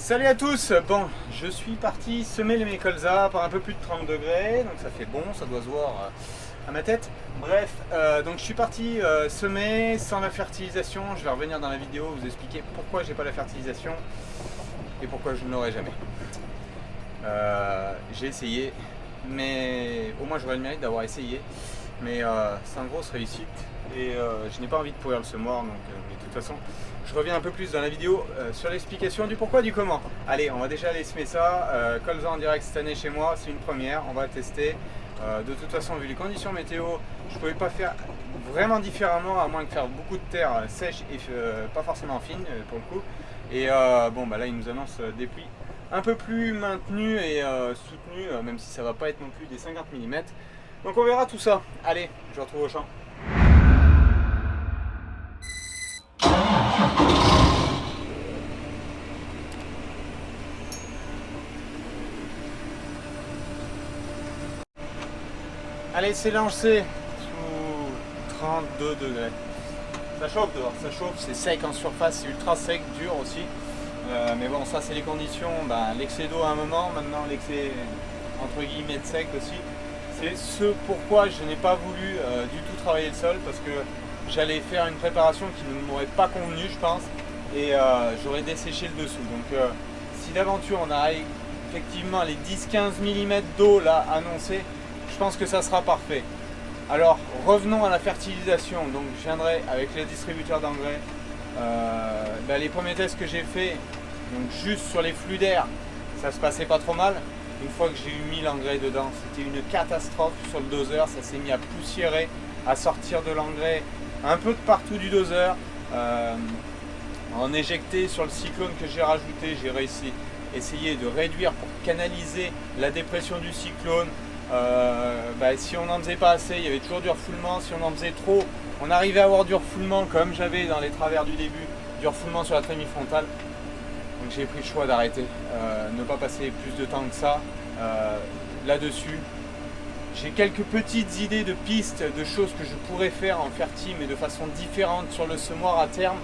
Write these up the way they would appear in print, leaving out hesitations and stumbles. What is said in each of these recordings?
Salut à tous. Bon, je suis parti semer mes colzas par un peu plus de 30 degrés, donc ça fait bon, ça doit se voir à ma tête. Bref, donc je suis parti semer sans la fertilisation. Je vais revenir dans la vidéo vous expliquer pourquoi j'ai pas la fertilisation et pourquoi je ne l'aurai jamais. J'ai essayé, mais au moins j'aurais le mérite d'avoir essayé, mais c'est une grosse réussite et je n'ai pas envie de pourrir le semoir, donc mais de toute façon je reviens un peu plus dans la vidéo sur l'explication du pourquoi du comment. Allez, on va déjà aller semer ça. Colza en direct cette année chez moi, c'est une première, on va tester. De toute façon, vu les conditions météo, je ne pouvais pas faire vraiment différemment, à moins de faire beaucoup de terre sèche et pas forcément fine pour le coup. Et bon, bah là, il nous annonce des pluies un peu plus maintenues et soutenues, même si ça va pas être non plus des 50 mm. Donc on verra tout ça. Allez, je vous retrouve au champ. Allez, c'est lancé sous 32 degrés. Ça chauffe dehors, ça chauffe, c'est sec en surface, c'est ultra sec, dur aussi. Mais bon, ça c'est les conditions, l'excès d'eau à un moment, maintenant l'excès entre guillemets de sec aussi. C'est ce pourquoi je n'ai pas voulu du tout travailler le sol, parce que j'allais faire une préparation qui ne m'aurait pas convenu, je pense, et j'aurais desséché le dessous. Donc si d'aventure on a effectivement les 10-15 mm d'eau là annoncés, je pense que ça sera parfait. Alors revenons à la fertilisation. Donc je viendrai avec les distributeurs d'engrais. Les premiers tests que j'ai fait, donc juste sur les flux d'air, ça se passait pas trop mal. Une fois que j'ai mis l'engrais dedans, c'était une catastrophe sur le doseur. Ça s'est mis à poussiérer, à sortir de l'engrais un peu de partout du doseur. En éjecté sur le cyclone que j'ai rajouté, j'ai réussi à essayer de réduire pour canaliser la dépression du cyclone. Si on n'en faisait pas assez, il y avait toujours du refoulement. Si on en faisait trop, on arrivait à avoir du refoulement comme j'avais dans les travers du début, du refoulement sur la trémie frontale. Donc j'ai pris le choix d'arrêter, ne pas passer plus de temps que ça là-dessus. J'ai quelques petites idées de pistes, de choses que je pourrais faire en fertile mais de façon différente sur le semoir à terme.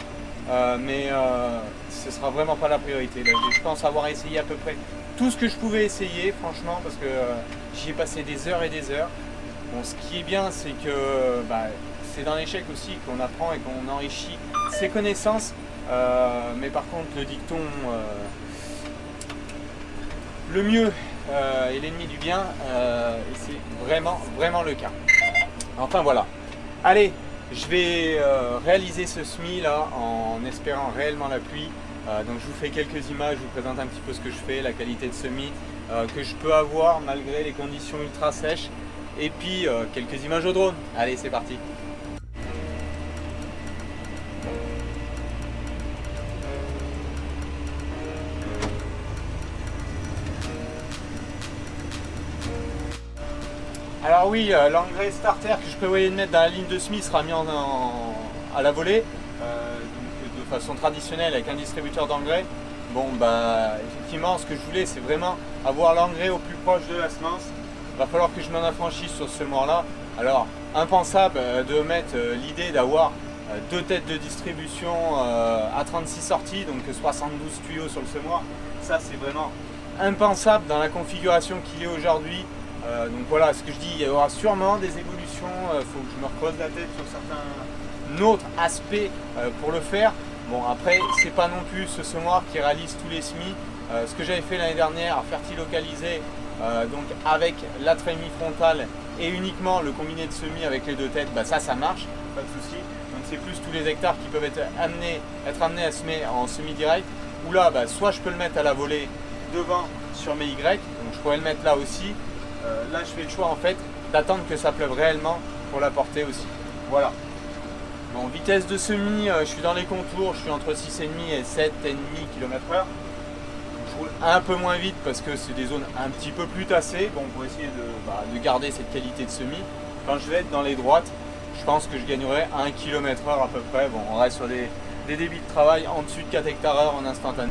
Mais ce sera vraiment pas la priorité. Là, je pense avoir essayé à peu près tout ce que je pouvais essayer, franchement, parce que j'y ai passé des heures et des heures. Bon, ce qui est bien, c'est que c'est dans l'échec aussi qu'on apprend et qu'on enrichit ses connaissances. Mais par contre, le dicton, le mieux est l'ennemi du bien, et c'est vraiment le cas. Enfin voilà. Allez, je vais réaliser ce semis là en espérant réellement la pluie. Donc je vous fais quelques images, je vous présente un petit peu ce que je fais, la qualité de semis que je peux avoir malgré les conditions ultra sèches, et puis quelques images au drone. Allez, c'est parti. Alors oui, l'engrais starter que je prévoyais de mettre dans la ligne de semis sera mis à la volée, donc de façon traditionnelle avec un distributeur d'engrais. Bon effectivement, ce que je voulais, c'est vraiment avoir l'engrais au plus proche de la semence. Il va falloir que je m'en affranchisse sur ce semoir là. Alors impensable de mettre l'idée d'avoir deux têtes de distribution à 36 sorties, donc 72 tuyaux sur le semoir. Ça c'est vraiment impensable dans la configuration qu'il est aujourd'hui. Donc voilà, ce que je dis, il y aura sûrement des évolutions, il faut que je me recreuse la tête sur certains autres aspects pour le faire. Bon, après, c'est pas non plus ce semoir qui réalise tous les semis. Ce que j'avais fait l'année dernière, fertilocaliser, donc avec la trémie frontale et uniquement le combiné de semis avec les deux têtes, ça marche, pas de souci. Donc c'est plus tous les hectares qui peuvent être amenés à semer en semi-direct, où là, soit je peux le mettre à la volée devant sur mes Y, donc je pourrais le mettre là aussi. Là je fais le choix en fait d'attendre que ça pleuve réellement pour l'apporter aussi. Voilà. En vitesse de semis, je suis dans les contours, je suis entre 6,5 et 7,5 km/h. Je roule un peu moins vite parce que c'est des zones un petit peu plus tassées, bon, pour essayer de garder cette qualité de semis. Quand je vais être dans les droites, je pense que je gagnerai 1 km/h à peu près. Bon, on reste sur des débits de travail en dessus de 4 hectares/heure en instantané.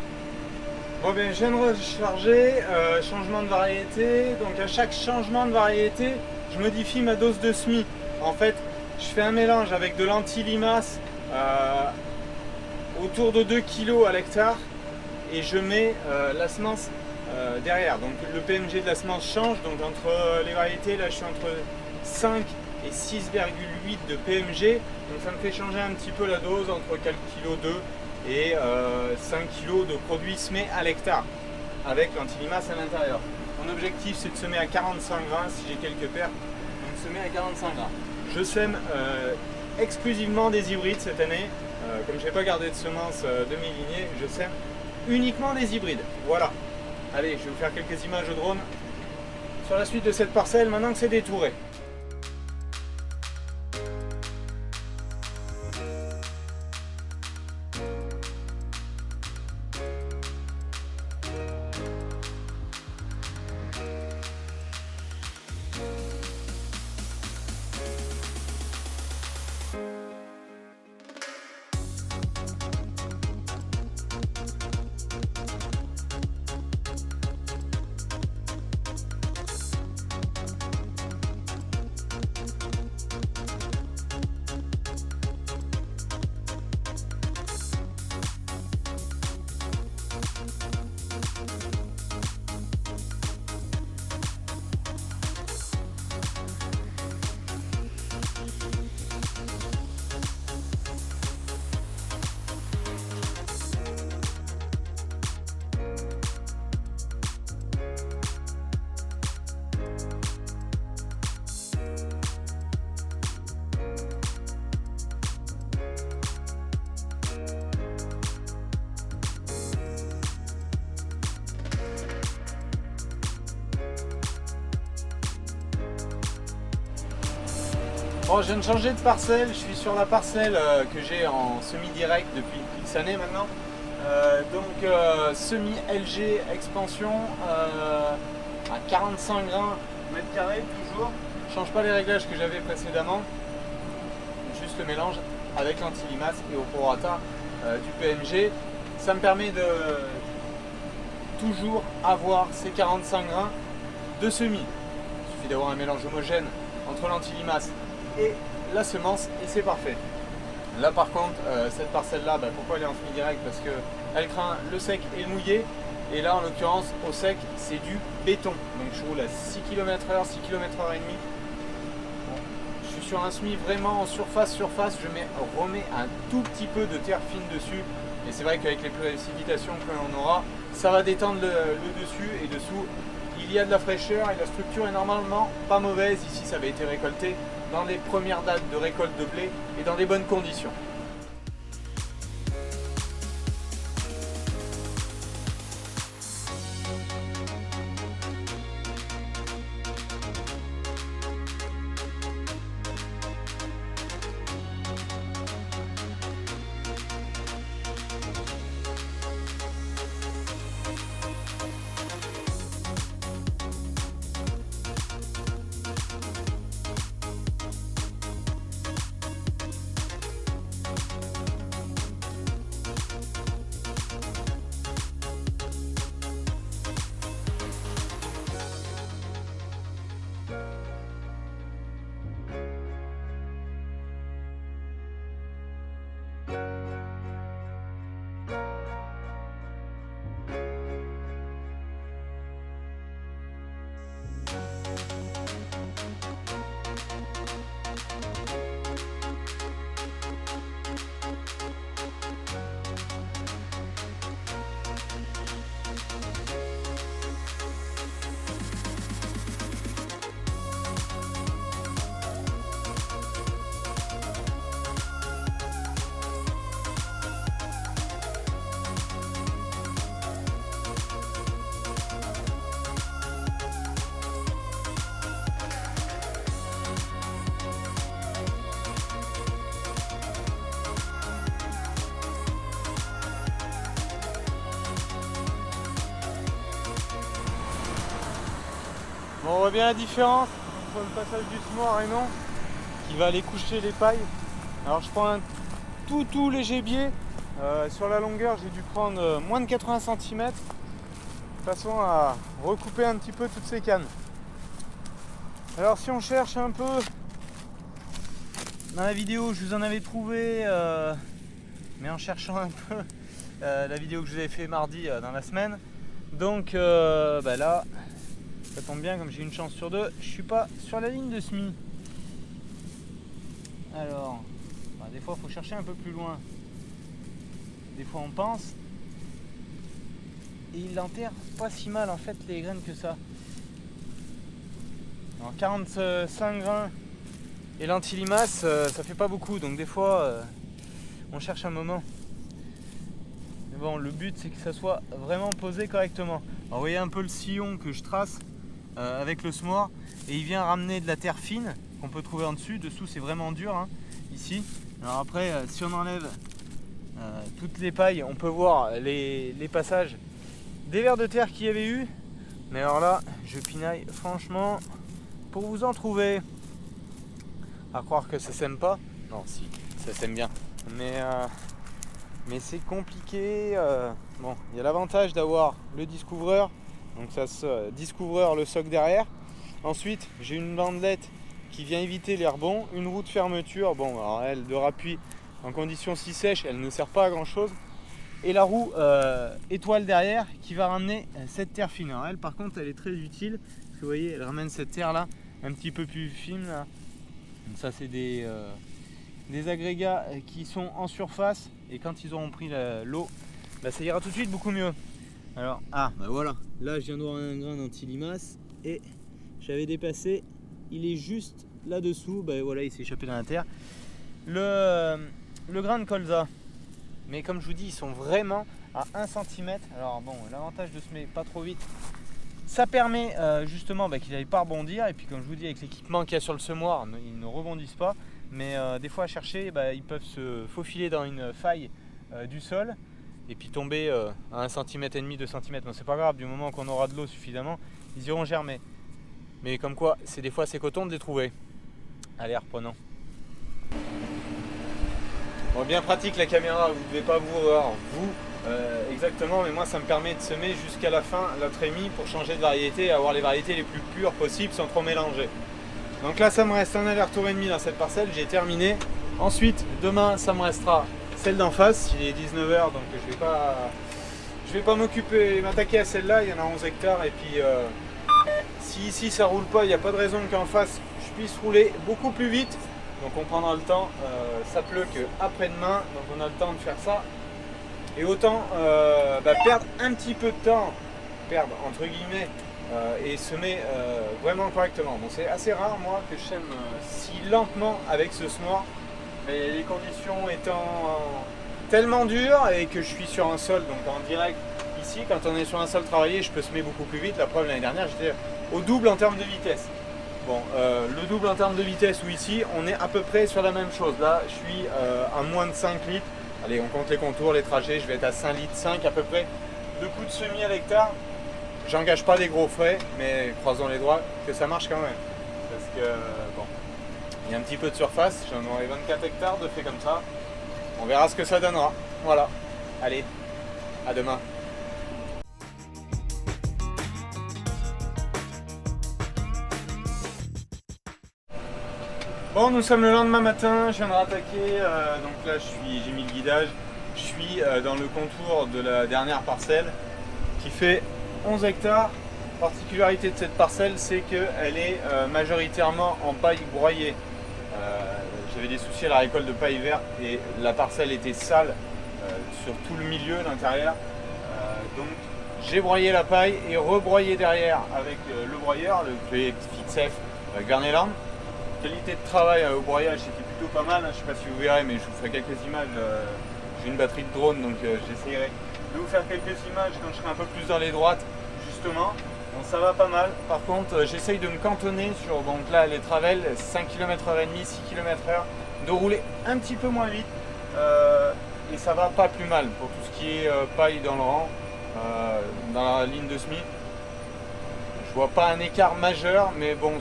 Bon je viens de recharger, changement de variété. Donc à chaque changement de variété, je modifie ma dose de semis. En fait, je fais un mélange avec de l'anti-limace autour de 2 kg à l'hectare et je mets la semence derrière. Donc le PMG de la semence change, donc entre les variétés, là je suis entre 5 et 6,8 de PMG, donc ça me fait changer un petit peu la dose entre 4,2 kg et 5 kg de produits semés à l'hectare avec l'antilimace à l'intérieur. Mon objectif c'est de semer à 45 grains si j'ai quelques paires, donc semer à 45 grains. Je sème exclusivement des hybrides cette année, comme je n'ai pas gardé de semences de mes lignées, je sème uniquement des hybrides. Voilà. Allez, je vais vous faire quelques images au drone sur la suite de cette parcelle maintenant que c'est détouré. Bon, je viens de changer de parcelle, je suis sur la parcelle que j'ai en semi-direct depuis X années maintenant. Semi-LG expansion à 45 grains mètre carré toujours. Je ne change pas les réglages que j'avais précédemment, juste le mélange avec l'antilimace et au prorata du PMG. Ça me permet de toujours avoir ces 45 grains de semis. Il suffit d'avoir un mélange homogène entre l'antilimace et la semence et c'est parfait. Là par contre cette parcelle là, pourquoi elle est en semi-direct? Parce qu'elle craint le sec et le mouillé, et là en l'occurrence au sec c'est du béton, donc je roule à 6 km/h, 6 km/h et demi. Bon, je suis sur un semis vraiment en surface, je remets un tout petit peu de terre fine dessus, et c'est vrai qu'avec les précipitations que l'on aura, ça va détendre le dessus, et dessous il y a de la fraîcheur et la structure est normalement pas mauvaise. Ici ça avait été récolté dans les premières dates de récolte de blé et dans des bonnes conditions. Bon, on voit bien la différence entre le passage du semoir et non, qui va aller coucher les pailles. Alors je prends un tout léger biais. Sur la longueur j'ai dû prendre moins de 80 cm de façon à recouper un petit peu toutes ces cannes. Alors si on cherche un peu, dans la vidéo je vous en avais trouvé, mais en cherchant un peu, la vidéo que je vous avais fait mardi dans la semaine. Donc là, ça tombe bien, comme j'ai une chance sur deux, je suis pas sur la ligne de semis. Alors, des fois il faut chercher un peu plus loin. Des fois on pense. Et il enterre pas si mal en fait les graines que ça. Alors 45 grains et l'antilimace, ça fait pas beaucoup, donc des fois on cherche un moment. Mais bon, le but c'est que ça soit vraiment posé correctement. Alors vous voyez un peu le sillon que je trace avec le semoir, et il vient ramener de la terre fine qu'on peut trouver en dessus. Dessous c'est vraiment dur hein, ici. Alors après si on enlève toutes les pailles, on peut voir les passages des vers de terre qu'il y avait eu. Mais alors là, je pinaille franchement pour vous en trouver. À croire que ça sème pas. Non, si, ça sème bien. Mais c'est compliqué. Bon, il y a l'avantage d'avoir le discouvreur. Donc ça se discouvreur le soc derrière. Ensuite, j'ai une bandelette qui vient éviter les rebonds. Une roue de fermeture. Bon, alors elle, de rappui en conditions si sèches, elle ne sert pas à grand chose. Et la roue étoile derrière qui va ramener cette terre fine. Alors elle, par contre, elle est très utile. Parce que vous voyez, elle ramène cette terre là un petit peu plus fine là. Donc ça c'est des agrégats qui sont en surface, et quand ils auront pris l'eau, ça ira tout de suite beaucoup mieux. Alors voilà, là je viens de voir un grain d'antilimace et j'avais dépassé, il est juste là dessous, voilà, il s'est échappé dans la terre. Le grain de colza, mais comme je vous dis, ils sont vraiment à 1 cm. Alors bon, l'avantage de semer pas trop vite, ça permet justement qu'il n'aille pas rebondir, et puis comme je vous dis, avec l'équipement qu'il y a sur le semoir, ils ne rebondissent pas. Mais des fois à chercher, ils peuvent se faufiler dans une faille du sol et puis tomber à 1,5 cm, 2 cm. Bon, c'est pas grave, du moment qu'on aura de l'eau suffisamment, ils iront germer. Mais comme quoi, des fois c'est coton de les trouver. Allez, reprenons. Bon, bien pratique la caméra, vous ne devez pas vous voir exactement, mais moi ça me permet de semer jusqu'à la fin, la trémie, pour changer de variété et avoir les variétés les plus pures possibles sans trop mélanger. Donc là ça me reste un aller-retour et demi dans cette parcelle, j'ai terminé. Ensuite demain ça me restera celle d'en face, il est 19h, donc je vais pas m'attaquer à celle-là. Il y en a 11 hectares, et puis si ici ça roule pas, il n'y a pas de raison qu'en face je puisse rouler beaucoup plus vite. Donc on prendra le temps, ça pleut qu'après-demain, donc on a le temps de faire ça. Et autant perdre un petit peu de temps, perdre entre guillemets, et semer vraiment correctement. Bon, c'est assez rare moi que je sème si lentement avec ce semoir, mais les conditions étant tellement dures et que je suis sur un sol donc en direct ici, quand on est sur un sol travaillé, je peux semer beaucoup plus vite. La preuve, l'année dernière j'étais au double en termes de vitesse. Bon, le double en termes de vitesse, ou ici on est à peu près sur la même chose. Là je suis à moins de 5 litres. Allez, on compte les contours, les trajets, je vais être à 5 litres 5 à peu près de coups de semis à l'hectare. J'engage pas des gros frais, mais croisons les doigts que ça marche quand même. Parce que bon, il y a un petit peu de surface, j'en aurai 24 hectares de fait comme ça. On verra ce que ça donnera. Voilà. Allez, à demain. Bon, nous sommes le lendemain matin, je viens de rattaquer, donc là j'ai mis le guidage, je suis dans le contour de la dernière parcelle qui fait 11 hectares. La particularité de cette parcelle, c'est qu'elle est majoritairement en paille broyée. J'avais des soucis à la récolte de paille verte et la parcelle était sale sur tout le milieu, l'intérieur. Donc j'ai broyé la paille et rebroyé derrière avec le broyeur, le Fixef Garneland. Qualité de travail au broyage, c'était plutôt pas mal, hein. Je ne sais pas si vous verrez, mais je vous ferai quelques images. J'ai une batterie de drone, donc j'essaierai de vous faire quelques images quand je serai un peu plus dans les droites, justement. Donc ça va pas mal. Par contre, j'essaye de me cantonner sur, donc là, les travels, 5 km/h, 6 km/h, de rouler un petit peu moins vite. Et ça va pas plus mal pour tout ce qui est paille dans le rang, dans la ligne de semis. Je vois pas un écart majeur, mais bon,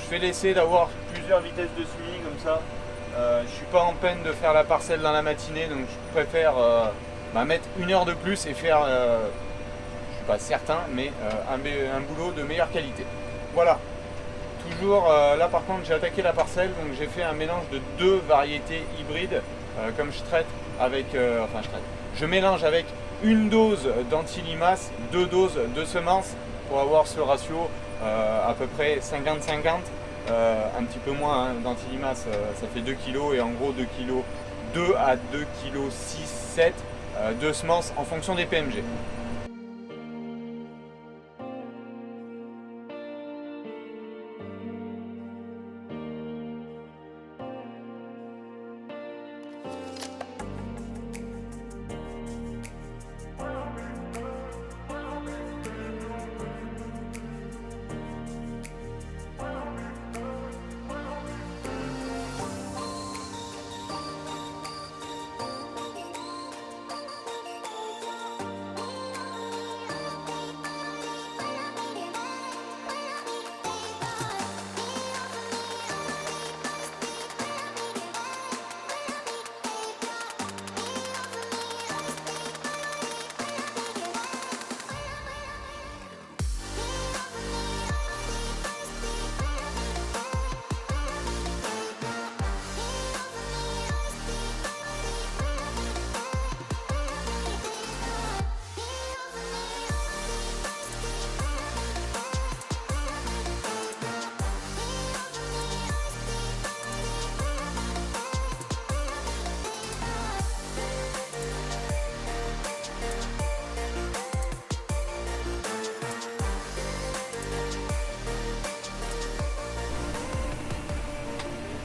je vais laisser d'avoir plusieurs vitesses de semis comme ça. Je suis pas en peine de faire la parcelle dans la matinée, donc je préfère mettre 1 heure de plus et faire, je suis pas certain, mais un boulot de meilleure qualité. Voilà. Toujours là par contre j'ai attaqué la parcelle, donc j'ai fait un mélange de 2 variétés hybrides, comme je traite avec, je mélange avec une dose d'anti-limaces, 2 doses de semences pour avoir ce ratio à peu près 50-50. Un petit peu moins hein, d'anti-limaces, ça fait 2 kg et en gros 2 kg 2 à 2 kg 6, 7 de semences en fonction des PMG.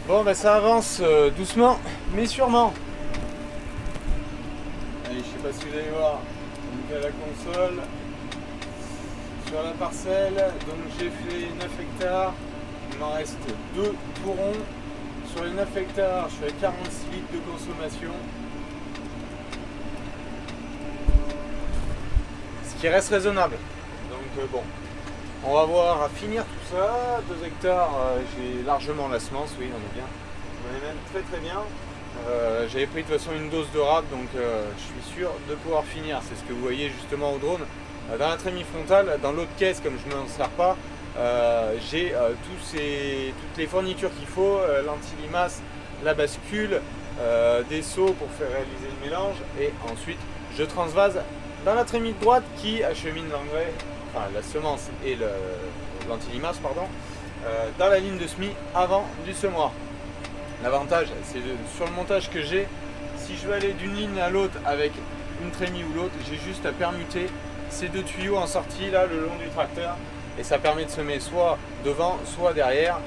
Bon ben ça avance doucement mais sûrement. Allez, je sais pas si vous allez voir, on est à la console sur la parcelle, donc j'ai fait 9 hectares, il m'en reste 2 tout ronds. Sur les 9 hectares, je suis à 46 litres de consommation. Ce qui reste raisonnable. Donc bon, on va voir à finir tout ça. 2 hectares, j'ai largement la semence, oui, on est bien. On est même très très bien. J'avais pris de toute façon une dose de rab, donc je suis sûr de pouvoir finir. C'est ce que vous voyez justement au drone. Dans la trémie frontale, dans l'autre caisse, comme je ne m'en sers pas, j'ai toutes les fournitures qu'il faut, l'anti-limace, la bascule, des seaux pour faire réaliser le mélange, et ensuite je transvase dans la trémie de droite qui achemine l'engrais, enfin la semence et l'anti-limace, pardon, dans la ligne de semis avant du semoir. L'avantage, c'est sur le montage que j'ai, si je veux aller d'une ligne à l'autre avec une trémie ou l'autre, j'ai juste à permuter ces 2 tuyaux en sortie là le long du tracteur, et ça permet de semer soit devant soit derrière,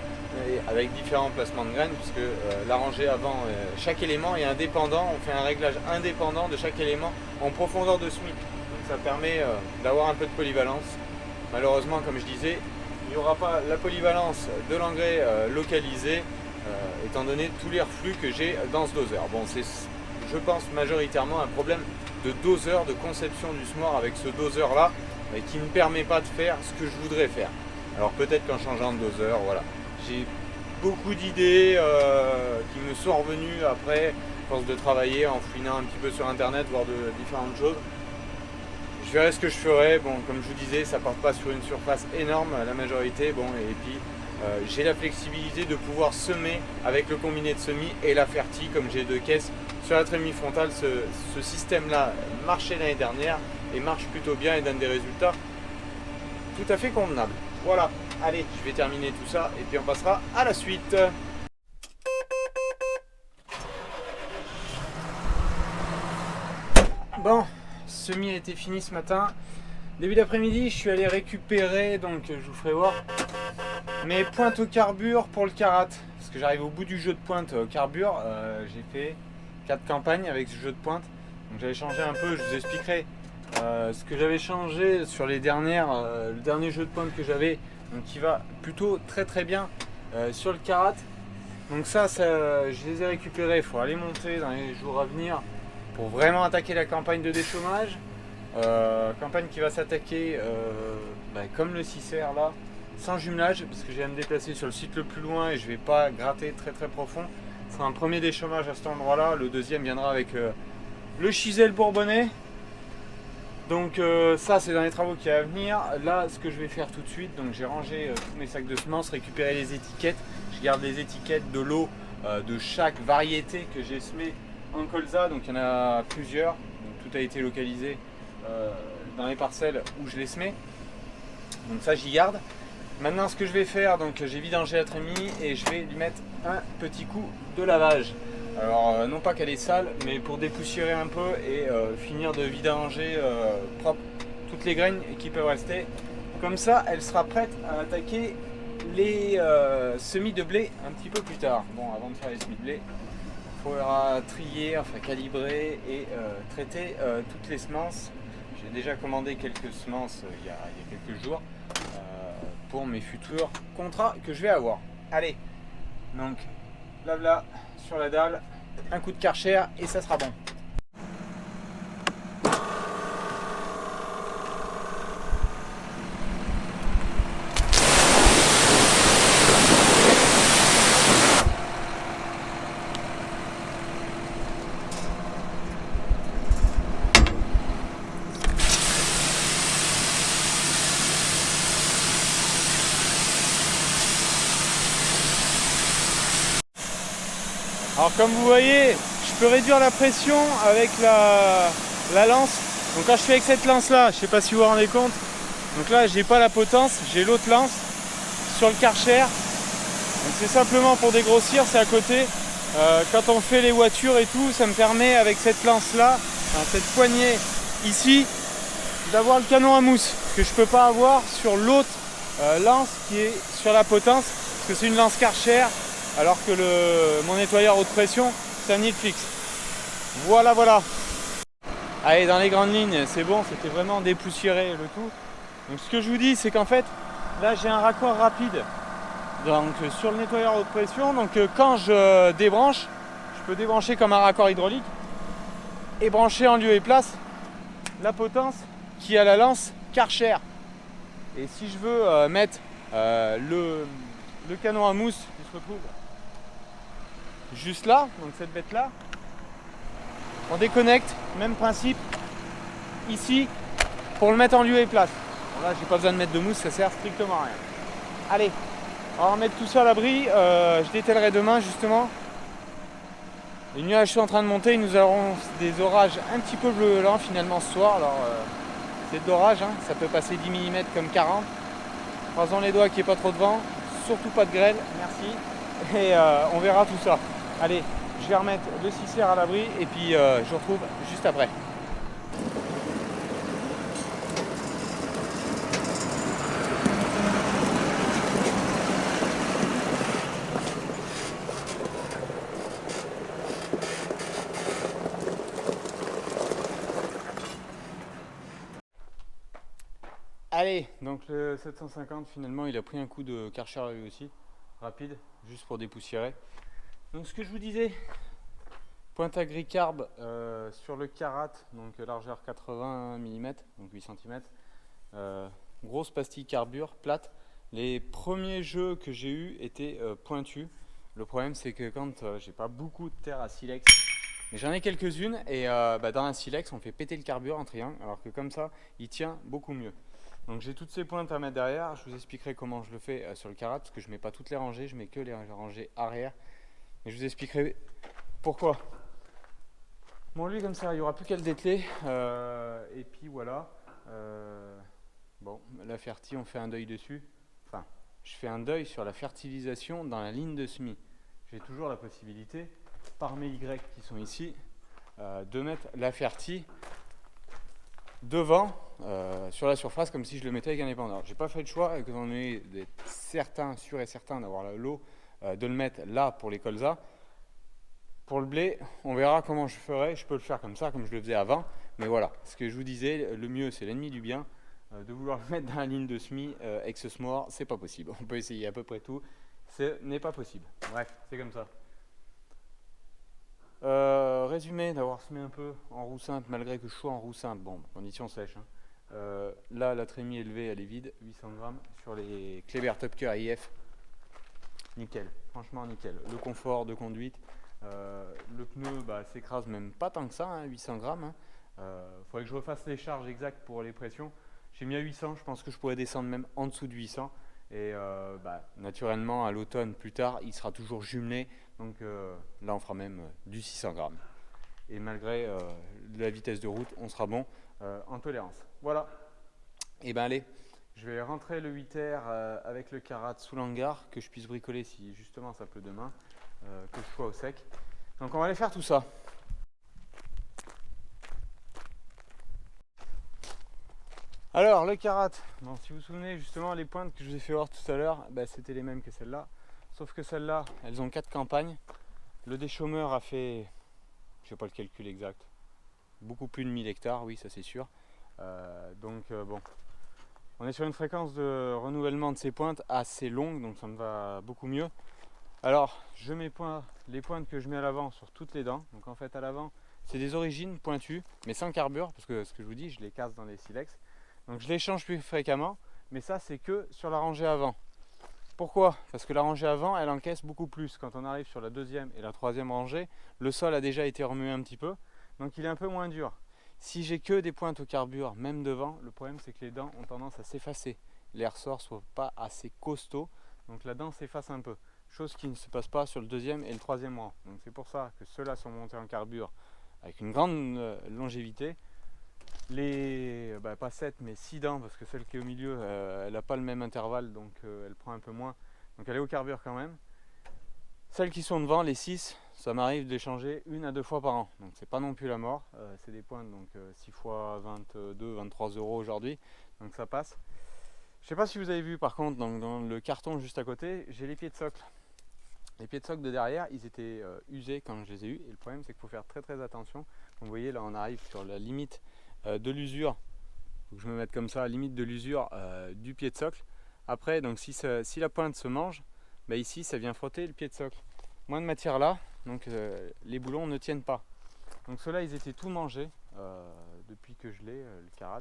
et avec différents placements de graines, puisque la rangée avant, chaque élément est indépendant. On fait un réglage indépendant de chaque élément en profondeur de semis, donc ça permet d'avoir un peu de polyvalence. Malheureusement, comme je disais, il n'y aura pas la polyvalence de l'engrais localisé, étant donné tous les reflux que j'ai dans ce doseur. Bon, c'est, je pense, majoritairement un problème de doseur, de conception du semoir avec ce doseur là, qui ne permet pas de faire ce que je voudrais faire. Alors peut-être qu'en changeant de doseur, voilà. J'ai beaucoup d'idées qui me sont revenues après, à force de travailler, en fouinant un petit peu sur internet, voir de différentes choses. Je verrai ce que je ferai. Bon, comme je vous disais, ça ne part pas sur une surface énorme, la majorité. Bon, et puis j'ai la flexibilité de pouvoir semer avec le combiné de semis et la fertie, comme j'ai 2 caisses sur la trémie frontale. Ce système-là marchait l'année dernière et marche plutôt bien et donne des résultats tout à fait convenables. Voilà, allez, je vais terminer tout ça et puis on passera à la suite. Bon, semis a été fini ce matin. Début d'après-midi, je suis allé récupérer, donc je vous ferai voir, mes pointes au carbure pour le karat. Parce que j'arrive au bout du jeu de pointe au carbure. J'ai fait 4 campagnes avec ce jeu de pointe. Donc j'avais changé un peu, je vous expliquerai ce que j'avais changé sur les dernières, le dernier jeu de pointe que j'avais, donc qui va plutôt très très bien sur le karat. Donc ça, je les ai récupérés. Il faut aller monter dans les jours à venir pour vraiment attaquer la campagne de déchaumage. Campagne qui va s'attaquer comme le 6R là, sans jumelage, parce que je viens de me déplacer sur le site le plus loin et je vais pas gratter très très profond. Ce sera un premier déchaumage à cet endroit là, le deuxième viendra avec le Chisel bourbonnais. Donc ça c'est dans les travaux qui est à venir. Là ce que je vais faire tout de suite, donc j'ai rangé tous mes sacs de semences, récupéré les étiquettes, je garde les étiquettes de l'eau de chaque variété que j'ai semé en colza, donc il y en a plusieurs, donc tout a été localisé dans les parcelles où je les semais. Donc ça j'y garde. Maintenant ce que je vais faire, donc j'ai vidangé la trémie et je vais lui mettre un petit coup de lavage. Alors non pas qu'elle est sale, mais pour dépoussiérer un peu et finir de vidanger propre toutes les graines qui peuvent rester. Comme ça elle sera prête à attaquer les semis de blé un petit peu plus tard. Bon, avant de faire les semis de blé, il faudra trier, enfin calibrer et traiter toutes les semences. J'ai déjà commandé quelques semences il y a quelques jours pour mes futurs contrats que je vais avoir. Allez, donc blabla sur la dalle, un coup de Karcher et ça sera bon. Alors comme vous voyez, je peux réduire la pression avec la lance. Donc quand je fais avec cette lance là, je ne sais pas si vous vous rendez compte, donc là j'ai pas la potence, j'ai l'autre lance sur le Karcher. Donc c'est simplement pour dégrossir, c'est à côté. Quand on fait les voitures et tout, ça me permet avec cette lance là, enfin, cette poignée ici, d'avoir le canon à mousse que je peux pas avoir sur l'autre lance qui est sur la potence, parce que c'est une lance Karcher. Alors que mon nettoyeur haute pression, c'est un nid fixe. Voilà, voilà. Allez, dans les grandes lignes, c'est bon, c'était vraiment dépoussiéré le tout. Donc ce que je vous dis, c'est qu'en fait, là j'ai un raccord rapide donc, sur le nettoyeur haute pression. Donc quand je débranche, je peux débrancher comme un raccord hydraulique et brancher en lieu et place la potence qui a la lance Karcher. Et si je veux mettre le canon à mousse qui se retrouve juste là, donc cette bête là, on déconnecte, même principe ici pour le mettre en lieu et place. Bon, là j'ai pas besoin de mettre de mousse, ça sert strictement à rien. Allez, on va remettre tout ça à l'abri, je détellerai demain justement. Les nuages sont en train de monter, nous aurons des orages un petit peu violents finalement ce soir. Alors c'est d'orage, hein, ça peut passer 10 mm comme 40. Croisons les doigts qu'il n'y ait pas trop de vent, surtout pas de grêle, merci. Et on verra tout ça. Allez, je vais remettre le 6R à l'abri et puis je vous retrouve juste après. Allez, donc le 750 finalement il a pris un coup de Karcher lui aussi, rapide, juste pour dépoussiérer. Donc ce que je vous disais, pointe à gris carbe sur le Karat, donc largeur 80 mm, donc 8 cm. Grosse pastille carbure, plate. Les premiers jeux que j'ai eu étaient pointus. Le problème c'est que quand j'ai pas beaucoup de terre à silex, mais j'en ai quelques-unes et dans un silex on fait péter le carburant en triangle, alors que comme ça il tient beaucoup mieux. Donc j'ai toutes ces pointes à mettre derrière, je vous expliquerai comment je le fais sur le Karat, parce que je mets pas toutes les rangées, je mets que les rangées arrière. Et je vous expliquerai pourquoi. Bon, lui comme ça, il n'y aura plus qu'à le dételer. Et puis voilà. Bon, la fertie, on fait un deuil dessus. Enfin, je fais un deuil sur la fertilisation dans la ligne de semis. J'ai toujours la possibilité, par mes Y qui sont ici, de mettre la fertie devant sur la surface comme si je le mettais avec un épandeur. J'ai pas fait le choix, étant donné d'être certain, sûr et certain d'avoir l'eau, de le mettre là pour les colzas. Pour le blé, on verra comment je ferai. Je peux le faire comme ça, comme je le faisais avant. Mais voilà, ce que je vous disais, le mieux c'est l'ennemi du bien. De vouloir le mettre dans la ligne de semis avec ce semoir, c'est pas possible. On peut essayer à peu près tout, ce n'est pas possible. Bref, c'est comme ça. Résumé d'avoir semé un peu en roue simple, malgré que je sois en roue simple. Bon, condition sèche. Hein. Là, la trémie élevée, elle est vide, 800 grammes. Sur les Kleber Topker IF, nickel, franchement nickel. Le confort de conduite, le pneu s'écrase même pas tant que ça, hein, 800 grammes. Faudrait que je refasse les charges exactes pour les pressions. J'ai mis à 800, je pense que je pourrais descendre même en dessous de 800. Et naturellement, à l'automne, plus tard, il sera toujours jumelé. Donc là, on fera même du 600 grammes. Et malgré la vitesse de route, on sera bon. en tolérance. Voilà. Et ben allez, je vais rentrer le 8R avec le Karat sous l'hangar, que je puisse bricoler si justement ça pleut demain, que je sois au sec. Donc on va aller faire tout ça. Alors le Karat, bon, si vous vous souvenez justement les pointes que je vous ai fait voir tout à l'heure, bah, c'était les mêmes que celles-là. Sauf que celles-là, elles ont 4 campagnes. Le déchaumeur a fait, je sais pas le calcul exact, beaucoup plus de 1000 hectares, oui ça c'est sûr. Bon, on est sur une fréquence de renouvellement de ces pointes assez longue, donc ça me va beaucoup mieux. Alors je mets les pointes que je mets à l'avant sur toutes les dents. Donc en fait à l'avant c'est des origines pointues, mais sans carbure, parce que ce que je vous dis, je les casse dans les silex. Donc je les change plus fréquemment, mais ça c'est que sur la rangée avant. Pourquoi? Parce que la rangée avant, elle encaisse beaucoup plus. Quand on arrive sur la deuxième et la troisième rangée, le sol a déjà été remué un petit peu, donc il est un peu moins dur. Si j'ai que des pointes au carbure, même devant, le problème c'est que les dents ont tendance à s'effacer. Les ressorts ne sont pas assez costauds, donc la dent s'efface un peu. Chose qui ne se passe pas sur le deuxième et le troisième rang. Donc c'est pour ça que ceux-là sont montés en carbure avec une grande longévité. Pas 7 mais 6 dents, parce que celle qui est au milieu elle n'a pas le même intervalle, donc elle prend un peu moins, donc elle est au carbure quand même. Celles qui sont devant, les 6, ça m'arrive de les changer 1 à 2 fois par an, donc c'est pas non plus la mort. C'est des pointes, donc 6 fois 22, 23 euros aujourd'hui, donc ça passe. Je sais pas si vous avez vu par contre, donc, dans le carton juste à côté, j'ai les pieds de socle. Les pieds de socle de derrière, ils étaient usés quand je les ai eus, et le problème c'est qu'il faut faire très très attention. Comme vous voyez là, on arrive sur la limite de l'usure, faut que je me mette comme ça, limite de l'usure du pied de socle. Après, donc si la pointe se mange, bah ici ça vient frotter le pied de socle. Moins de matière là, donc les boulons ne tiennent pas. Donc ceux-là ils étaient tout mangés depuis que je l'ai, le Karat.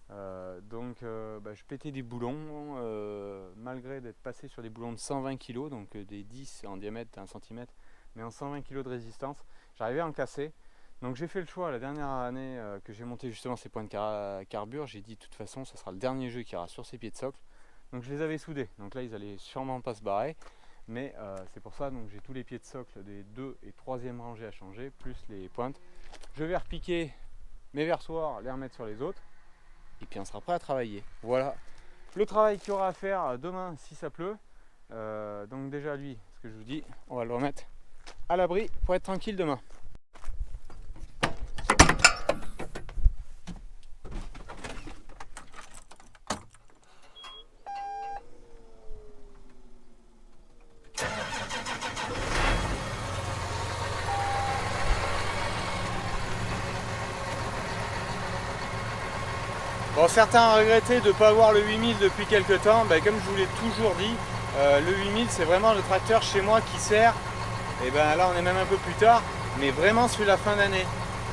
Je pétais des boulons malgré d'être passé sur des boulons de 120 kg, donc des 10 en diamètre d'1 cm, mais en 120 kg de résistance. J'arrivais à en casser. Donc j'ai fait le choix la dernière année que j'ai monté justement ces points de carbure. J'ai dit de toute façon ça sera le dernier jeu qui ira sur ces pieds de socle. Donc je les avais soudés. Donc là ils allaient sûrement pas se barrer. Mais c'est pour ça donc j'ai tous les pieds de socle des 2 et 3e rangées à changer, plus les pointes. Je vais repiquer mes versoirs, les remettre sur les autres. Et puis on sera prêt à travailler. Voilà le travail qu'il y aura à faire demain si ça pleut. Donc déjà lui, ce que je vous dis, on va le remettre à l'abri pour être tranquille demain. Bon, certains ont regretté de ne pas avoir le 8000 depuis quelques temps. Ben, comme je vous l'ai toujours dit, le 8000 c'est vraiment le tracteur chez moi qui sert. Et ben là on est même un peu plus tard, mais vraiment sur la fin d'année.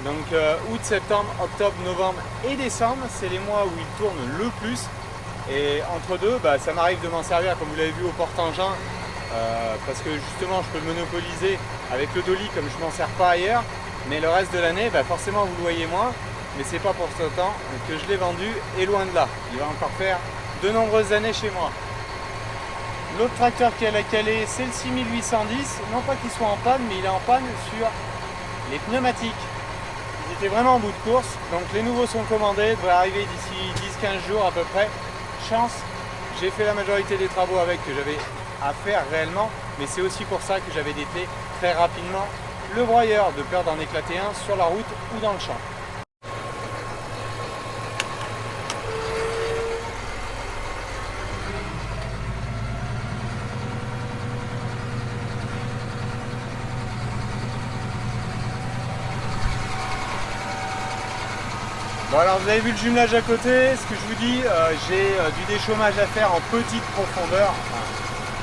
Donc août, septembre, octobre, novembre et décembre, c'est les mois où il tourne le plus. Et entre deux, ça m'arrive de m'en servir, comme vous l'avez vu, au porte-engin, parce que justement je peux le monopoliser avec le dolly comme je ne m'en sers pas ailleurs. Mais le reste de l'année, forcément vous le voyez moins. Mais c'est pas pour ce temps que je l'ai vendu, et loin de là. Il va encore faire de nombreuses années chez moi. L'autre tracteur qui est à la calée, c'est le 6810. Non pas qu'il soit en panne, mais il est en panne sur les pneumatiques. Ils étaient vraiment en bout de course, donc les nouveaux sont commandés, devraient arriver d'ici 10-15 jours à peu près. Chance, j'ai fait la majorité des travaux avec que j'avais à faire réellement, mais c'est aussi pour ça que j'avais dételé très rapidement le broyeur, de peur d'en éclater un sur la route ou dans le champ. Bon alors vous avez vu le jumelage à côté, ce que je vous dis, j'ai du déchaumage à faire en petite profondeur.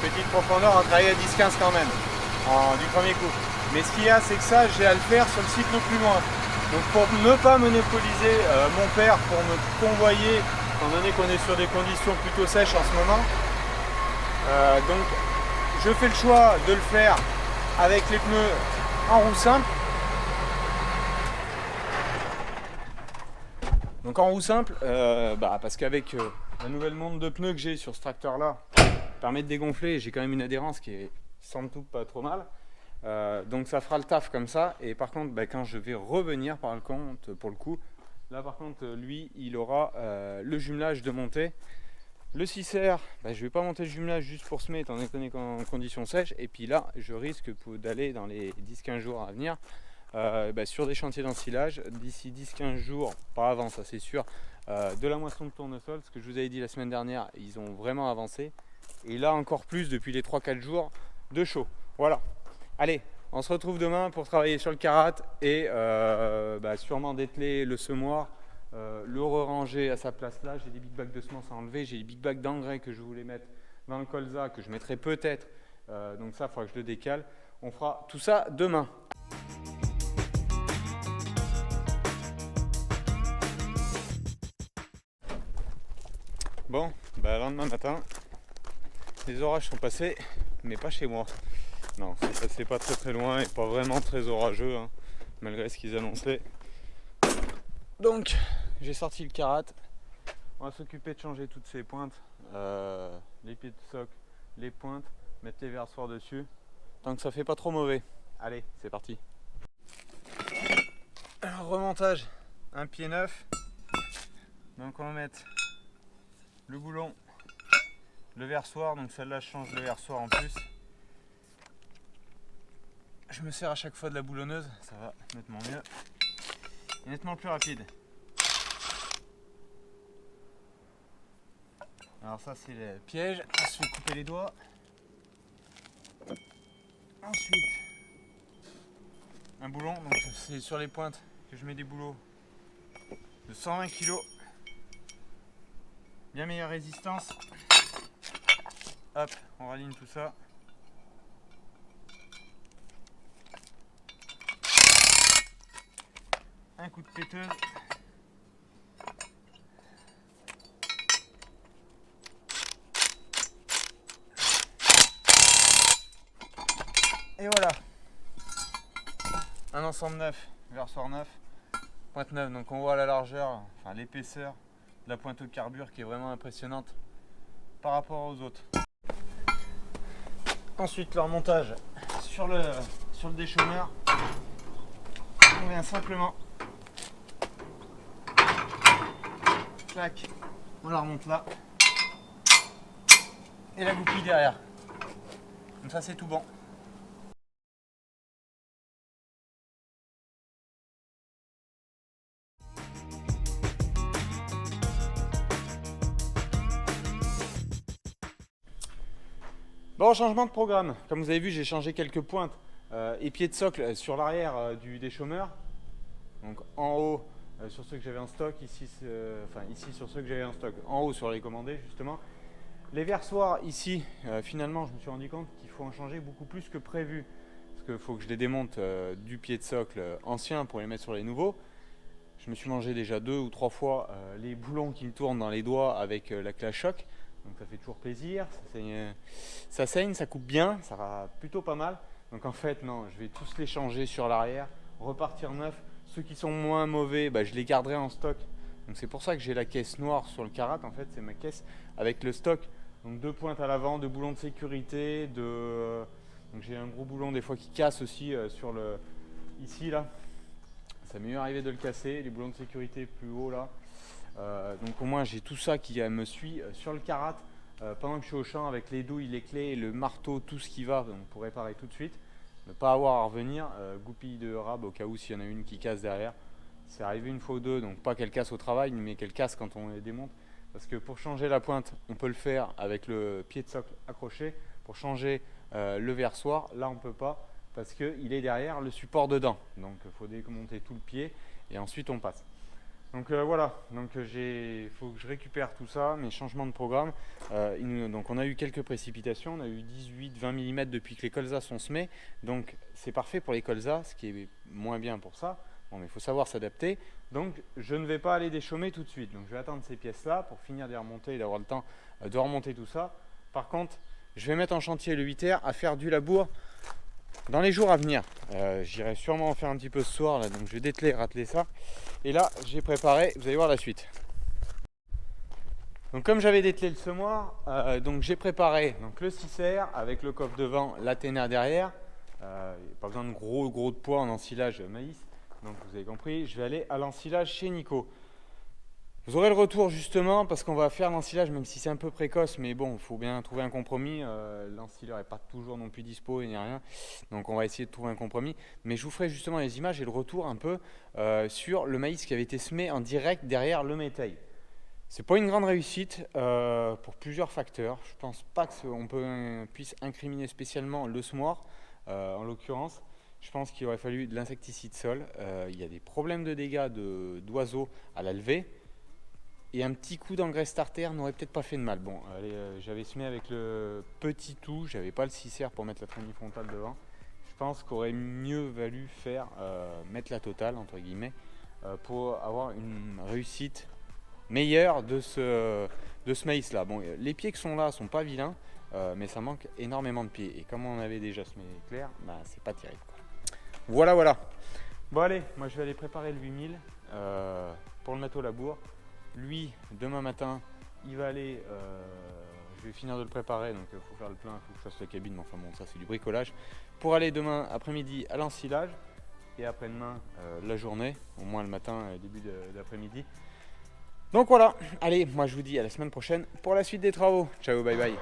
Petite profondeur, on travaille à 10-15 quand même, du premier coup. Mais ce qu'il y a, c'est que ça, j'ai à le faire sur le site le plus loin. Donc pour ne pas monopoliser mon père, pour me convoyer, étant donné qu'on est sur des conditions plutôt sèches en ce moment, donc je fais le choix de le faire avec les pneus en roue simple. Donc en roue simple, parce qu'avec la nouvelle montre de pneus que j'ai sur ce tracteur là, permet de dégonfler, j'ai quand même une adhérence qui est sans tout pas trop mal. Donc ça fera le taf comme ça. Et par contre, quand je vais revenir par le compte, pour le coup, Là par contre, lui, il aura le jumelage de montée. Le 6R, je ne vais pas monter le jumelage juste pour semer, étant donné qu'en conditions sèches. Et puis là, je risque d'aller dans les 10-15 jours à venir sur des chantiers d'ensilage. D'ici 10-15 jours, pas avant, ça c'est sûr, de la moisson de tournesol. Ce que je vous avais dit la semaine dernière, ils ont vraiment avancé. Et là encore plus depuis les 3-4 jours de chaud. Voilà. Allez, on se retrouve demain pour travailler sur le carat et sûrement dételer le semoir. Le re-ranger à sa place là. J'ai des big bags de semences à enlever, j'ai des big bags d'engrais que je voulais mettre dans le colza, que je mettrai peut-être, donc ça il faudra que je le décale. On fera tout ça demain. Bon, lendemain matin, les orages sont passés, mais pas chez moi. Non, c'est passé pas très loin et pas vraiment très orageux, hein, malgré ce qu'ils annonçaient. Donc, j'ai sorti le carat. On va s'occuper de changer toutes ces pointes, les pieds de socle, les pointes, mettre les versoirs dessus, tant que ça fait pas trop mauvais. Allez, c'est parti. Alors, remontage, un pied neuf. Donc on va mettre le boulon, le versoir. Donc celle-là, je change le versoir en plus. Je me sers à chaque fois de la boulonneuse, ça va nettement mieux. Et nettement plus rapide. Alors ça c'est le piège, on se fait couper les doigts. Ensuite, un boulon, donc c'est sur les pointes que je mets des boulots de 120 kg. Bien meilleure résistance. Hop, on raligne tout ça. Un coup de péteuse. Et voilà, un ensemble neuf, versoir neuf, pointe neuve. Donc on voit la largeur, enfin l'épaisseur de la pointe au carbure qui est vraiment impressionnante par rapport aux autres. Ensuite leur montage sur le déchaumeur, on vient simplement, clac, on la remonte là et la goupille derrière. Comme ça c'est tout bon. Bon, changement de programme. Comme vous avez vu, j'ai changé quelques pointes et pieds de socle sur l'arrière du déchaumeur. Donc en haut sur ceux que j'avais en stock, ici sur ceux que j'avais en stock, en haut sur les commandés justement. Les versoirs ici, finalement je me suis rendu compte qu'il faut en changer beaucoup plus que prévu. Parce qu'il faut que je les démonte du pied de socle ancien pour les mettre sur les nouveaux. Je me suis mangé déjà 2 ou 3 fois les boulons qui me tournent dans les doigts avec la clé à choc. Donc ça fait toujours plaisir, ça saigne, ça coupe bien, ça va plutôt pas mal. Donc en fait non, je vais tous les changer sur l'arrière, repartir neuf. Ceux qui sont moins mauvais, je les garderai en stock. Donc c'est pour ça que j'ai la caisse noire sur le carat, en fait c'est ma caisse avec le stock. Donc 2 pointes à l'avant, 2 boulons de sécurité, donc j'ai un gros boulon des fois qui casse aussi ici là. Ça m'est mieux arrivé de le casser, les boulons de sécurité plus haut là. Donc au moins j'ai tout ça qui me suit sur le carat pendant que je suis au champ avec les douilles, les clés, le marteau, tout ce qui va donc pour réparer tout de suite. Ne pas avoir à revenir, goupille de rab au cas où s'il y en a une qui casse derrière. C'est arrivé une fois ou deux, donc pas qu'elle casse au travail, mais qu'elle casse quand on les démonte. Parce que pour changer la pointe, on peut le faire avec le pied de socle accroché. Pour changer le versoir, là on ne peut pas parce qu'il est derrière le support dedans. Donc il faut démonter tout le pied et ensuite on passe. Donc voilà, donc faut que je récupère tout ça, mes changements de programme. Donc on a eu quelques précipitations, on a eu 18-20 mm depuis que les colzas sont semés. Donc c'est parfait pour les colzas, ce qui est moins bien pour ça. Bon, mais il faut savoir s'adapter. Donc je ne vais pas aller déchaumer tout de suite. Donc je vais attendre ces pièces-là pour finir de les remonter et d'avoir le temps de remonter tout ça. Par contre, je vais mettre en chantier le 8R à faire du labour dans les jours à venir. J'irai sûrement en faire un petit peu ce soir, là, donc je vais dételer, rateler ça. Et là, j'ai préparé, vous allez voir la suite. Donc comme j'avais dételé le semoir, donc j'ai préparé donc, le 6R avec le coffre devant, la ténère derrière. Pas besoin de gros de poids en ensilage maïs. Donc vous avez compris, je vais aller à l'ensilage chez Nico. Vous aurez le retour justement parce qu'on va faire l'ensilage même si c'est un peu précoce, mais bon, il faut bien trouver un compromis. L'ensileur n'est pas toujours non plus dispo, il n'y a rien. Donc on va essayer de trouver un compromis. Mais je vous ferai justement les images et le retour un peu sur le maïs qui avait été semé en direct derrière le métail. C'est pas une grande réussite pour plusieurs facteurs. Je pense pas qu'on puisse incriminer spécialement le semoir en l'occurrence. Je pense qu'il aurait fallu de l'insecticide sol. Il y a des problèmes de dégâts d'oiseaux à la levée. Et un petit coup d'engrais starter n'aurait peut-être pas fait de mal. Bon, allez, j'avais semé avec le petit tout, j'avais pas le 6R pour mettre la treillis frontale devant. Je pense qu'aurait mieux valu mettre la totale, entre guillemets, pour avoir une réussite meilleure de ce maïs-là. Bon, les pieds qui sont là sont pas vilains, mais ça manque énormément de pieds. Et comme on avait déjà semé clair, bah, c'est pas terrible, quoi. Voilà. Bon allez, moi je vais aller préparer le 8000 pour le mettre au labour. Lui, demain matin, il va aller, je vais finir de le préparer, donc il faut faire le plein, il faut que je fasse la cabine, mais enfin bon, ça c'est du bricolage. Pour aller demain après-midi à l'ensilage, et après-demain la journée, au moins le matin, début d'après-midi. Donc voilà, allez, moi je vous dis à la semaine prochaine pour la suite des travaux. Ciao, bye bye.